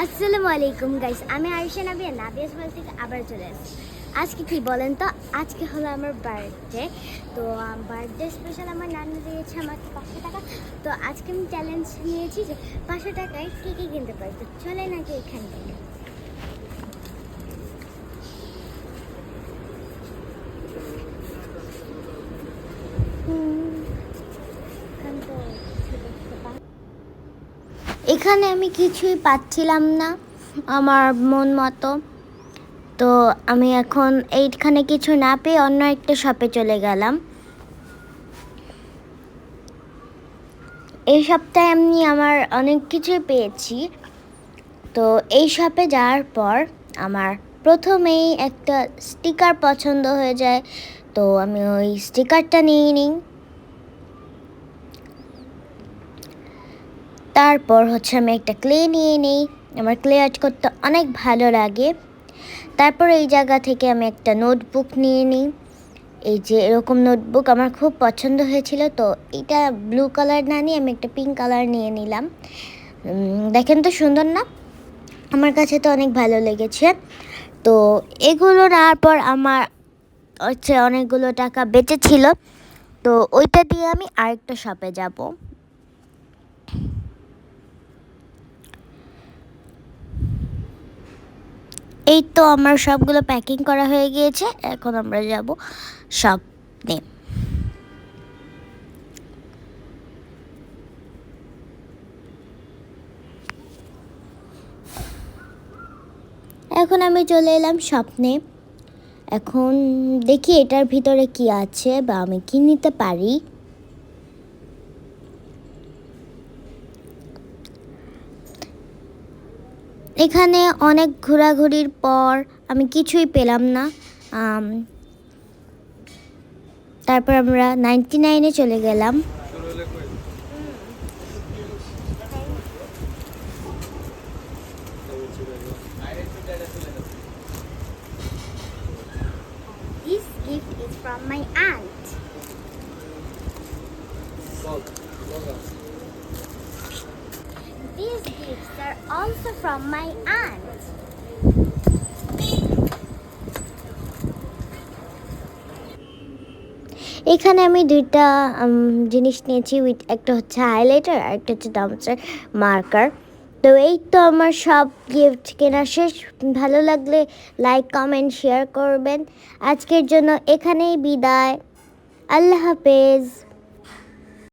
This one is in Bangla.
আসসালামু আলাইকুম গাইস, আমি আয়েশা নাবিয়া নাবিয়াস ওয়ার্ল্ড থেকে আবার চলে এসেছি। আজকে কি বলেন তো, আজকে হলো আমার বার্থডে। তো বার্থডে স্পেশাল আমার নানু দিয়েছে আমাকে 500 টাকা। তো আজকে আমি চ্যালেঞ্জ নিয়েছি যে 500 টাকায় কী কী কিনতে পারি। তো চলে নাকি এখান থেকে। এখানে আমি কিছুই পাচ্ছিলাম না আমার মন মতো। তো আমি এখন এইখানে কিছু না পেয়ে অন্য একটা শপে চলে গেলাম। এই সপ্তাহে আমি আমার অনেক কিছুই পেয়েছি। তো এই শপে যাওয়ার পর আমার প্রথমেই একটা স্টিকার পছন্দ হয়ে যায়। তো আমি ওই স্টিকারটা নিয়ে নিই। তারপর আমি একটা ক্লে নিয়ে নিই। আমার ক্লে আর্ট করতে অনেক ভালো লাগে। তারপর এই জায়গা থেকে আমি একটা নোটবুক নিয়ে নিই। এই যে এরকম নোটবুক আমার খুব পছন্দ হয়েছিল। তো এটা ব্লু কালার না নিয়ে আমি একটা পিঙ্ক কালার নিয়ে নিলাম। দেখেন তো সুন্দর না? আমার কাছে তো অনেক ভালো লেগেছে। তো এগুলো নেওয়ার পর আমার অনেকগুলো টাকা বেঁচেছিল। তো ওইটা দিয়ে আমি আরেকটা শপে যাব। এই তো আমার সবগুলো প্যাকিং করা হয়ে গিয়েছে। এখন আমরা যাব শপে। এখন আমি চলে এলাম স্বপ্নে। এখন দেখি এটার ভিতরে কি আছে বা আমি কি নিতে পারি। এখানে অনেক ঘোরাঘুরির পর আমি কিছুই পেলাম না। তারপর আমরা 99-এ চলে গেলাম। This gift is from my aunt. These gifts are also from my aunt. এখানে আমি দুইটা জিনিস নিয়েছি। একটা হচ্ছে হাইলাইটার আর একটা হচ্ছে ডামসার মার্কার। তো এই তো আমার সব গিফট কেনা শেষ। ভালো লাগলে লাইক কমেন্ট শেয়ার করবেন। আজকের জন্য এখানেই বিদায়। আল্লাহ হাফেজ।